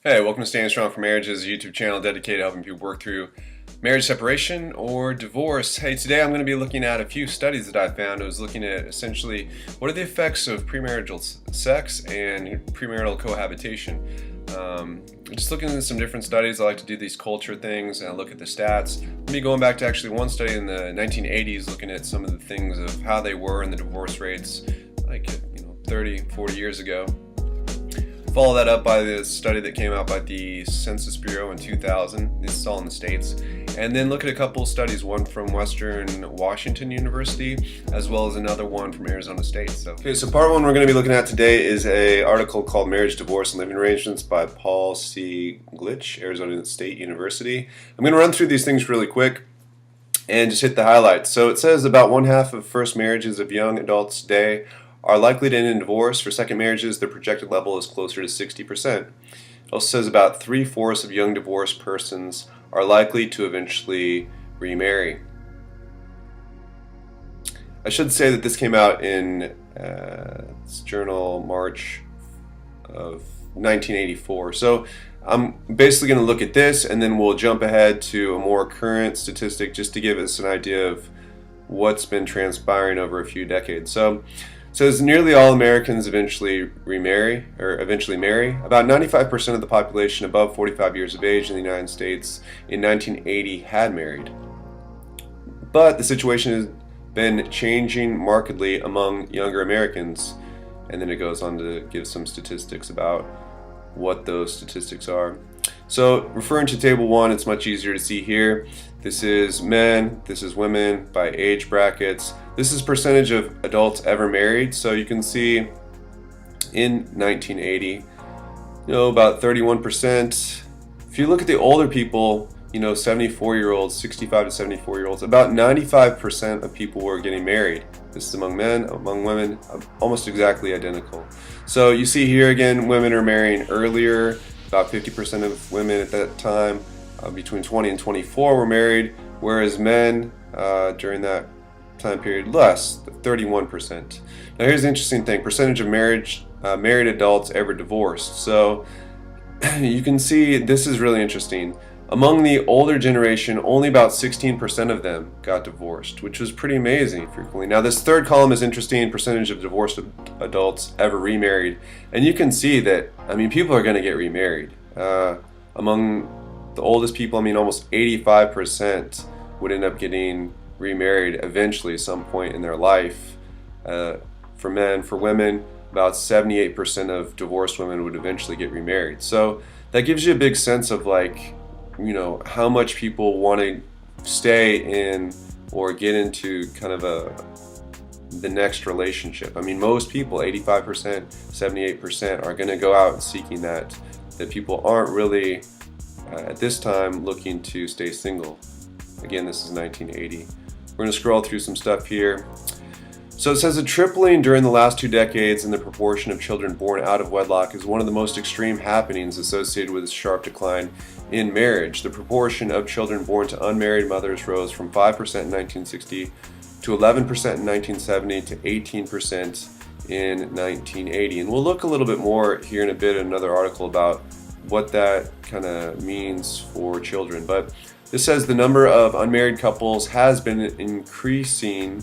Hey, welcome to Staying Strong for Marriages, a YouTube channel dedicated to helping people work through marriage separation or divorce. Hey, today I'm going to be looking at a few studies that I found. I was looking at essentially what are the effects of premarital sex and premarital cohabitation. Just looking at some different studies. I like to do these culture things and I look at the stats. Me going back to actually one study in the 1980s, looking at some of the things of how they were in the divorce rates, like 30, 40 years ago. Follow that up by the study that came out by the Census Bureau in 2000. This is all in the States. And then look at a couple studies, one from Western Washington University, as well as another one from Arizona State. So part one we're going to be looking at today is an article called Marriage, Divorce, and Living Arrangements by Paul C. Glitch, Arizona State University. I'm going to run through these things really quick and just hit the highlights. So it says about one half of first marriages of young adults today are likely to end in divorce. For second marriages, the projected level is closer to 60%. It also says about 3/4 of young divorced persons are likely to eventually remarry. I should say that this came out in this journal March of 1984. So I'm basically going to look at this and then we'll jump ahead to a more current statistic just to give us an idea of what's been transpiring over a few decades. So it says nearly all Americans eventually marry. About 95% of the population above 45 years of age in the United States in 1980 had married. But the situation has been changing markedly among younger Americans. And then it goes on to give some statistics about what those statistics are. So referring to table 1, it's much easier to see here. This is men, this is women by age brackets. This is percentage of adults ever married. So you can see in 1980, about 31%. If you look at the older people, 74-year-olds, 65 to 74-year-olds, about 95% of people were getting married. This is among men, among women, almost exactly identical. So you see here again, women are marrying earlier. About 50% of women at that time, between 20 and 24, were married, whereas men during that time period, less, 31%. Now here's the interesting thing, percentage of married adults ever divorced. So you can see this is really interesting. Among the older generation, only about 16% of them got divorced, which was pretty amazing frequently. Now this third column is interesting, percentage of divorced adults ever remarried. And you can see that, people are going to get remarried. Among the oldest people, almost 85% would end up getting remarried eventually at some point in their life. For men, for women, about 78% of divorced women would eventually get remarried. So that gives you a big sense of how much people want to stay in or get into kind of the next relationship. Most people, 85%, 78%, are going to go out seeking that people aren't really at this time looking to stay single. Again, this is 1980. We're going to scroll through some stuff here. So it says a tripling during the last 2 decades in the proportion of children born out of wedlock is one of the most extreme happenings associated with a sharp decline in marriage. The proportion of children born to unmarried mothers rose from 5% in 1960 to 11% in 1970 to 18% in 1980. And we'll look a little bit more here in a bit in another article about what that kind of means for children. But this says the number of unmarried couples has been increasing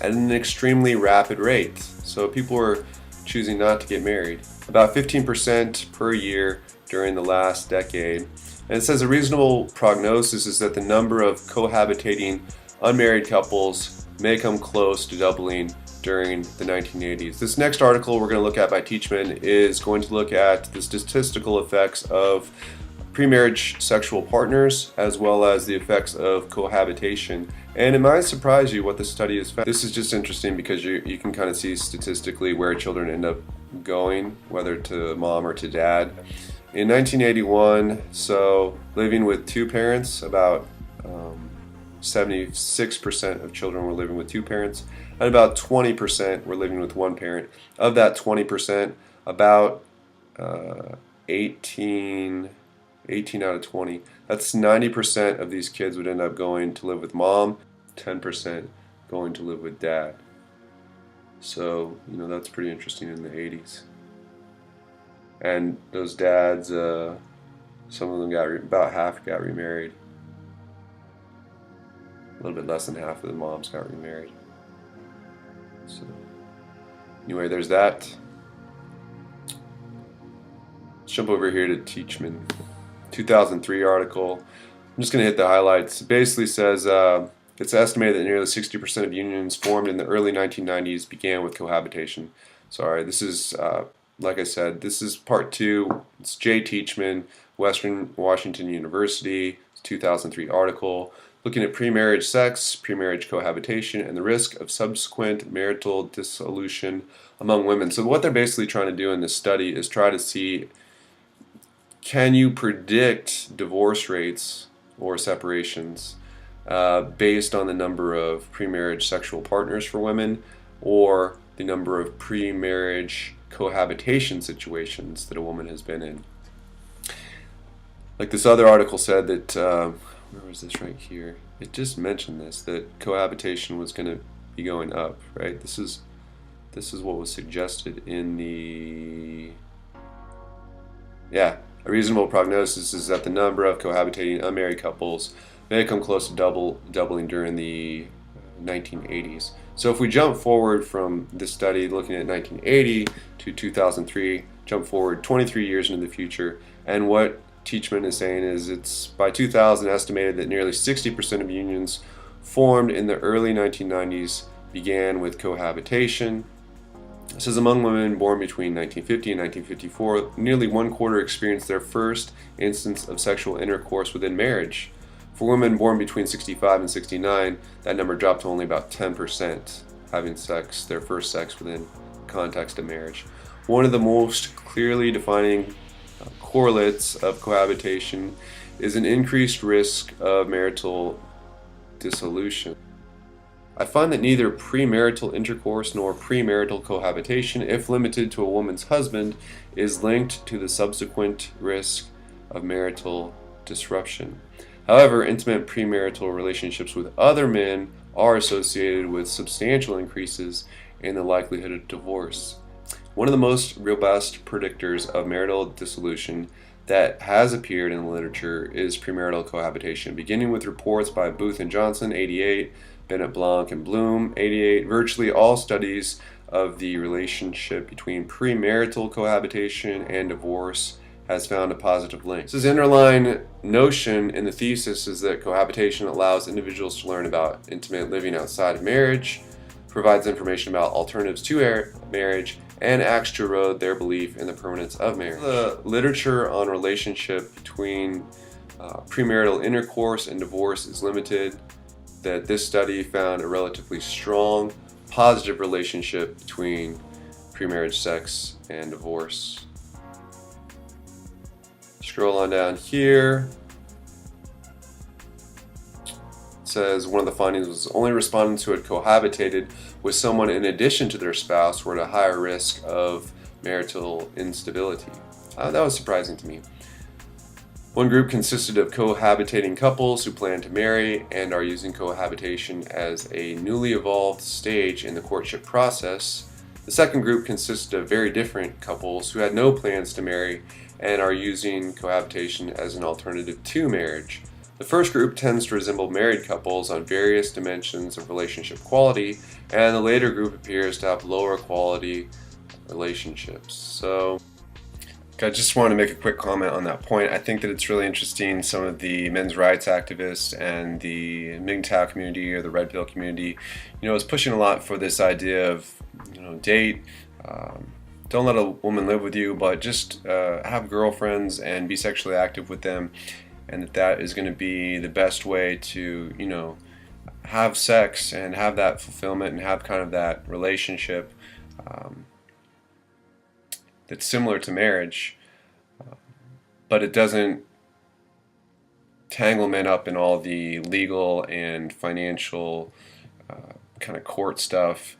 at an extremely rapid rate. So people are choosing not to get married. About 15% per year during the last decade. And it says a reasonable prognosis is that the number of cohabitating unmarried couples may come close to doubling during the 1980s. This next article we're going to look at by Teachman is going to look at the statistical effects of pre-marriage sexual partners as well as the effects of cohabitation. And it might surprise you what the study has found. This is just interesting because you can kind of see statistically where children end up going, whether to mom or to dad. In 1981, so living with two parents, about 76% of children were living with two parents, and about 20% were living with one parent. Of that 20%, about 18 out of 20, that's 90% of these kids would end up going to live with mom, 10% going to live with dad. So, that's pretty interesting in the 80s. And those dads, some of them about half got remarried. A little bit less than half of the moms got remarried. So anyway, there's that. Let's jump over here to Teachman, 2003 article. I'm just going to hit the highlights. It basically says it's estimated that nearly 60% of unions formed in the early 1990s began with cohabitation. Sorry, this is, like I said, this is part 2. It's Jay Teachman, Western Washington University, 2003 article, looking at premarriage sex, premarriage cohabitation, and the risk of subsequent marital dissolution among women. So what they're basically trying to do in this study is try to see, can you predict divorce rates or separations based on the number of premarriage sexual partners for women or the number of premarriage cohabitation situations that a woman has been in. Like this other article said that, where was this right here? It just mentioned this, that cohabitation was going to be going up, right? This is what was suggested in the, yeah, a reasonable prognosis is that the number of cohabitating unmarried couples may come close to doubling during the 1980s. So if we jump forward from this study looking at 1980 to 2003, jump forward 23 years into the future, and what Teachman is saying is it's by 2000 estimated that nearly 60% of unions formed in the early 1990s began with cohabitation. It says among women born between 1950 and 1954, nearly 1/4 experienced their first instance of sexual intercourse within marriage. For women born between 65 and 69, that number dropped to only about 10% having their first sex within the context of marriage. One of the most clearly defining correlates of cohabitation is an increased risk of marital dissolution. I find that neither premarital intercourse nor premarital cohabitation, if limited to a woman's husband, is linked to the subsequent risk of marital disruption. However, intimate premarital relationships with other men are associated with substantial increases in the likelihood of divorce. One of the most robust predictors of marital dissolution that has appeared in the literature is premarital cohabitation, beginning with reports by Booth and Johnson, 88, Bennett, Blanc, and Bloom, 88. Virtually all studies of the relationship between premarital cohabitation and divorce has found a positive link. This underlying notion in the thesis is that cohabitation allows individuals to learn about intimate living outside of marriage, provides information about alternatives to marriage, and acts to erode their belief in the permanence of marriage. The literature on relationship between premarital intercourse and divorce is limited. That this study found a relatively strong, positive relationship between premarriage sex and divorce. Scroll on down here. It says one of the findings was only respondents who had cohabitated with someone in addition to their spouse were at a higher risk of marital instability. That was surprising to me. One group consisted of cohabitating couples who plan to marry and are using cohabitation as a newly evolved stage in the courtship process. The second group consisted of very different couples who had no plans to marry and are using cohabitation as an alternative to marriage. The first group tends to resemble married couples on various dimensions of relationship quality, and the later group appears to have lower quality relationships. So I just want to make a quick comment on that point. I think that it's really interesting some of the men's rights activists and the MGTOW community or the red pill community, is pushing a lot for this idea of, date, don't let a woman live with you, but just have girlfriends and be sexually active with them, and that is going to be the best way to, have sex and have that fulfillment and have kind of that relationship that's similar to marriage, but it doesn't tangle men up in all the legal and financial kind of court stuff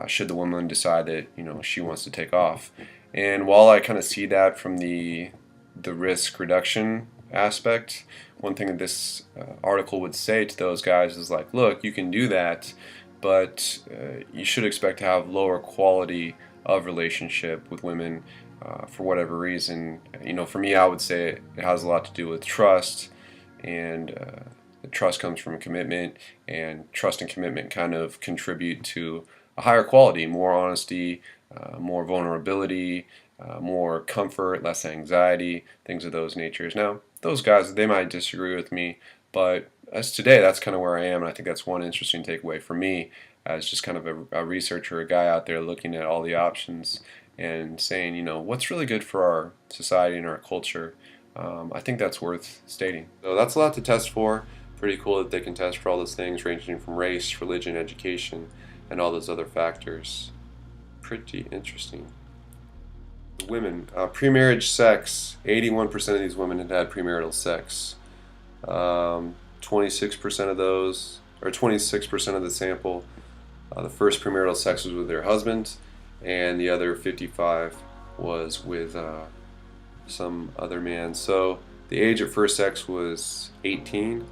should the woman decide that she wants to take off. And while I kind of see that from the risk reduction aspect, one thing that this article would say to those guys is like, look, you can do that, but you should expect to have lower quality of relationship with women for whatever reason. For me, I would say it has a lot to do with trust, and the trust comes from commitment, and trust and commitment kind of contribute to a higher quality, more honesty, more vulnerability, more comfort, less anxiety, things of those natures. Now, those guys, they might disagree with me, but as today, that's kind of where I am, and I think that's one interesting takeaway for me as just kind of a researcher, a guy out there looking at all the options and saying, what's really good for our society and our culture. I think that's worth stating. So that's a lot to test for. Pretty cool that they can test for all those things ranging from race, religion, education, and all those other factors. Pretty interesting. Women, pre-marriage sex, 81% of these women had premarital sex. 26% of those, or 26% of the sample, the first premarital sex was with their husband, and the other 55 was with some other man. So the age of first sex was 18,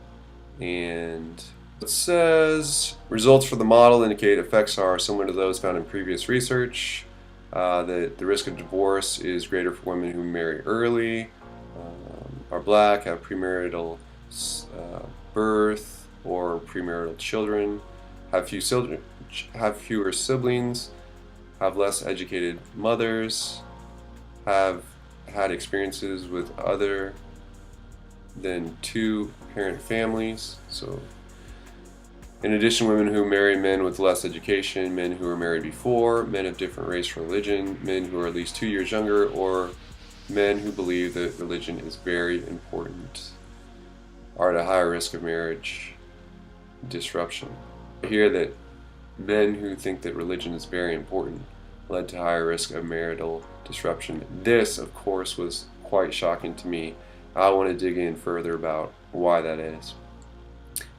and it says results for the model indicate effects are similar to those found in previous research. That the risk of divorce is greater for women who marry early, are black, have premarital birth or premarital children, have fewer siblings, have less educated mothers, have had experiences with other than two-parent families. So, in addition, women who marry men with less education, men who were married before, men of different race or religion, men who are at least 2 years younger, or men who believe that religion is very important, are at a higher risk of marriage disruption. I hear that men who think that religion is very important led to higher risk of marital disruption. This, of course, was quite shocking to me. I want to dig in further about why that is.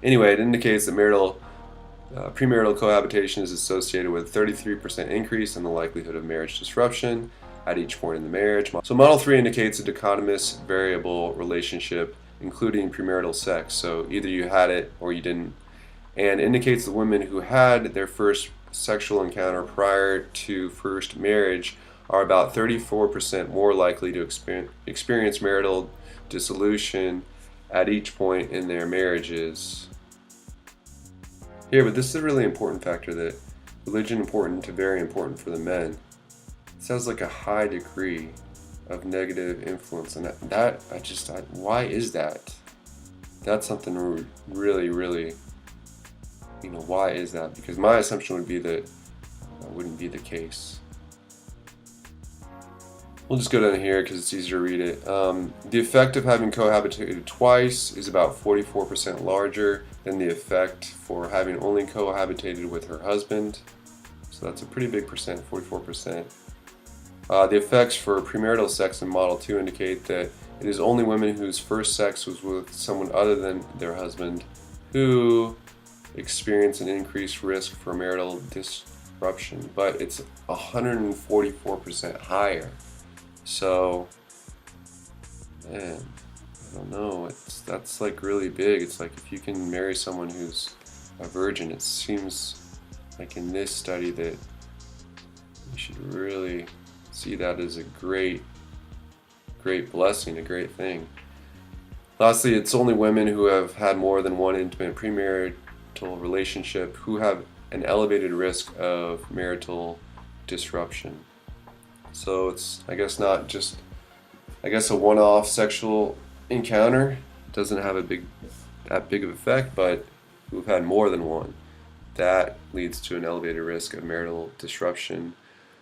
Anyway, it indicates that premarital cohabitation is associated with a 33% increase in the likelihood of marriage disruption at each point in the marriage. So Model 3 indicates a dichotomous variable relationship, including premarital sex. So either you had it or you didn't. And indicates that women who had their first sexual encounter prior to first marriage are about 34% more likely to experience marital dissolution at each point in their marriages. Here, but this is a really important factor, that religion important to very important for the men. It sounds like a high degree of negative influence, and why is that? That's something really, really, why is that? Because my assumption would be that wouldn't be the case. We'll just go down here because it's easier to read it. The effect of having cohabitated twice is about 44% larger than the effect for having only cohabitated with her husband. So that's a pretty big percent, 44%. The effects for premarital sex in Model 2 indicate that it is only women whose first sex was with someone other than their husband who experience an increased risk for marital disruption, but it's 144% higher. So, man, I don't know. That's like really big. It's like if you can marry someone who's a virgin, it seems like in this study that you should really see that as a great blessing, a great thing. Lastly, it's only women who have had more than one intimate premarital relationship who have an elevated risk of marital disruption. So it's, I guess, not just, a one-off sexual encounter doesn't have that big of effect, but who've had more than one, that leads to an elevated risk of marital disruption.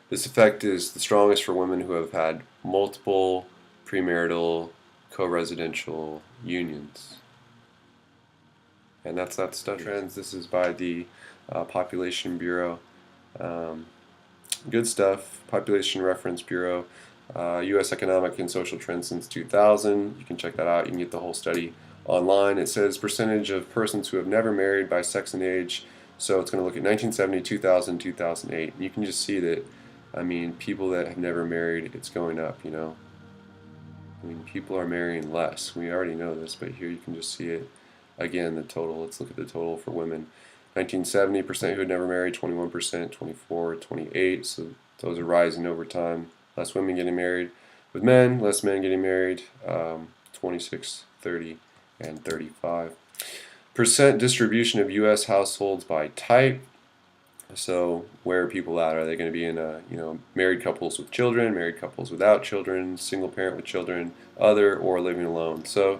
This effect is the strongest for women who have had multiple premarital co-residential unions. And that's that study. Trends. This is by the Population Bureau. Good stuff. Population Reference Bureau. U.S. Economic and Social Trends since 2000. You can check that out. You can get the whole study online. It says percentage of persons who have never married by sex and age. So it's going to look at 1970, 2000, 2008. And you can just see that, people that have never married, it's going up, people are marrying less. We already know this, but here you can just see it. Again, the total. Let's look at the total for women. 1970% who had never married, 21%, 24%, 28%. So those are rising over time. less women getting married with men, less men getting married, 26, 30, and 35. Percent distribution of U.S. households by type. So where are people at? Are they going to be in married couples with children, married couples without children, single parent with children, other, or living alone? So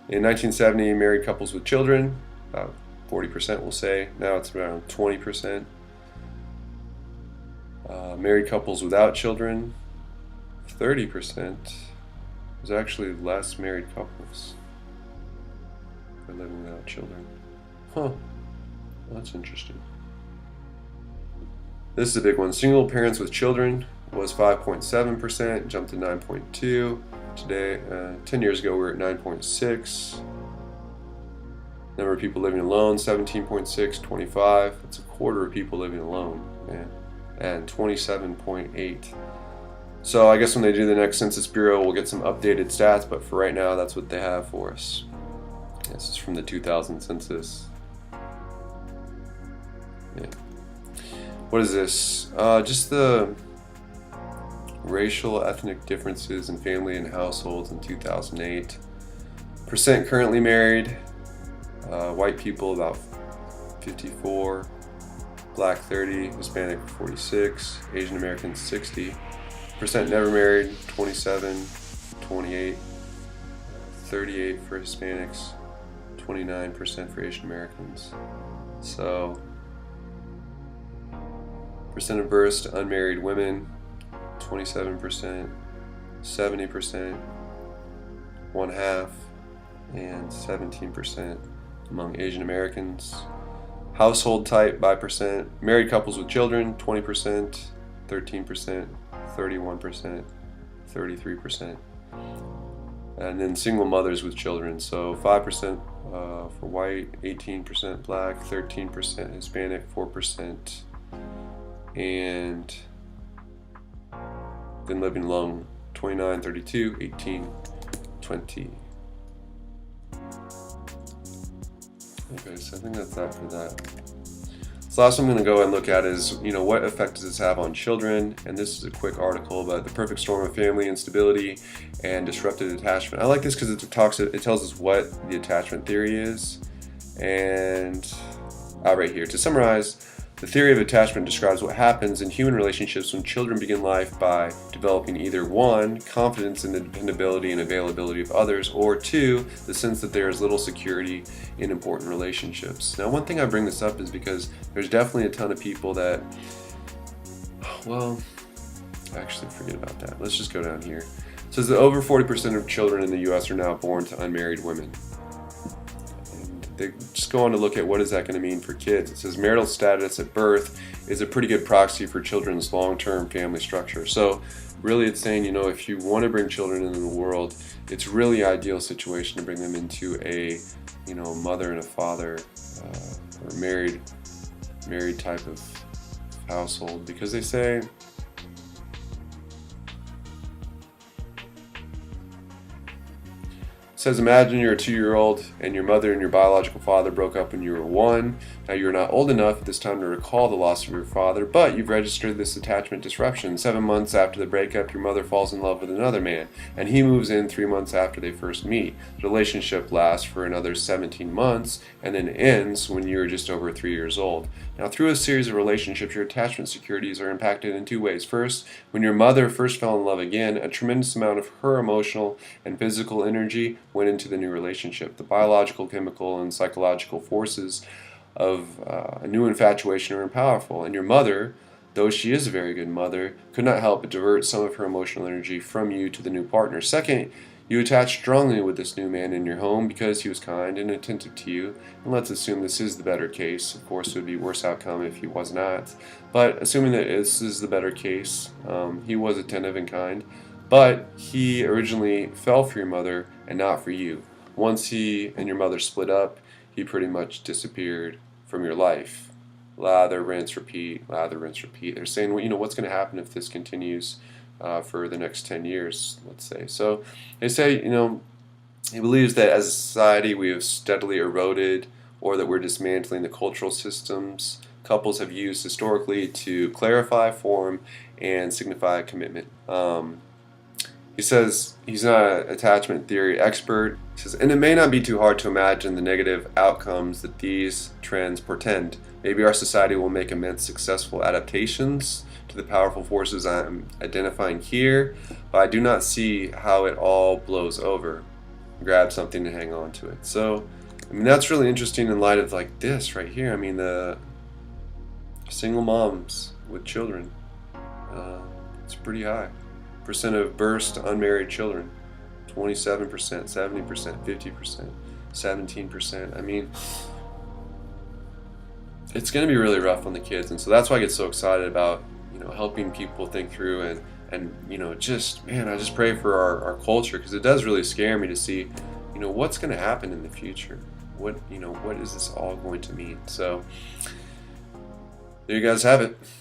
in 1970, married couples with children, about 40% we'll say. Now it's around 20%. Married couples without children, 30%. There's actually less married couples who are living without children. Huh. Well, that's interesting. This is a big one. Single parents with children was 5.7%, jumped to 9.2%. Today, 10 years ago, we were at 9.6%. Number of people living alone, 17.6, 25. That's a quarter of people living alone, man. And 27.8. So I guess when they do the next Census Bureau, we'll get some updated stats, but for right now, that's what they have for us. This is from the 2000 census. Yeah. What is this? Just the racial, ethnic differences in family and households in 2008. Percent currently married. White people about 54. Black 30, Hispanic 46, Asian Americans 60. Percent never married 27, 28, 38 for Hispanics, 29% for Asian Americans. So percent of births to unmarried women 27%, 70%, one half, and 17% among Asian Americans. Household type by percent, married couples with children 20%, 13%, 31%, 33%. And then single mothers with children, so 5% for white, 18% black, 13% Hispanic, 4%, and then living alone 29, 32, 18, 20. Okay, so I think that's that for that. So last one I'm going to go and look at is, what effect does this have on children? And this is a quick article about the perfect storm of family instability and disrupted attachment. I like this because it tells us what the attachment theory is. And right here, to summarize, the theory of attachment describes what happens in human relationships when children begin life by developing either 1, confidence in the dependability and availability of others, or 2, the sense that there is little security in important relationships. Now, one thing I bring this up is because there's definitely a ton of people that, actually forget about that. Let's just go down here. It says that over 40% of children in the U.S. are now born to unmarried women. They just go on to look at what is that going to mean for kids. It says marital status at birth is a pretty good proxy for children's long-term family structure. So really it's saying, if you want to bring children into the world, it's really ideal situation to bring them into a, mother and a father or married type of household, because they say says, imagine you're a 2-year-old and your mother and your biological father broke up when you were 1. Now you're not old enough at this time to recall the loss of your father, but you've registered this attachment disruption. 7 months after the breakup, your mother falls in love with another man, and he moves in 3 months after they first meet. The relationship lasts for another 17 months and then ends when you're just over 3 years old. Now, through a series of relationships, your attachment securities are impacted in 2 ways. First, when your mother first fell in love again, a tremendous amount of her emotional and physical energy went into the new relationship. The biological, chemical, and psychological forces of a new infatuation are powerful. And your mother, though she is a very good mother, could not help but divert some of her emotional energy from you to the new partner. Second, you attach strongly with this new man in your home because he was kind and attentive to you. And let's assume this is the better case. Of course, it would be a worse outcome if he was not. But assuming that this is the better case, he was attentive and kind. But he originally fell for your mother and not for you. Once he and your mother split up, he pretty much disappeared from your life. Lather, rinse, repeat, lather, rinse, repeat. They're saying, what's going to happen if this continues for the next 10 years, let's say. So they say, he believes that as a society we have steadily eroded, or that we're dismantling the cultural systems couples have used historically to clarify, form, and signify commitment. He says he's not an attachment theory expert. He says, and it may not be too hard to imagine the negative outcomes that these trends portend. Maybe our society will make immense successful adaptations to the powerful forces I'm identifying here, but I do not see how it all blows over. Grab something to hang on to it. So, I mean, that's really interesting in light of like this right here. I mean, the single moms with children, it's pretty high. Percent of births to unmarried children, 27%, 70%, 50%, 17%. I mean, it's going to be really rough on the kids, and so that's why I get so excited about, you know, helping people think through and you know, just, man, I just pray for our culture, because it does really scare me to see, you know, what's going to happen in the future. What, you know, what is this all going to mean? So there you guys have it.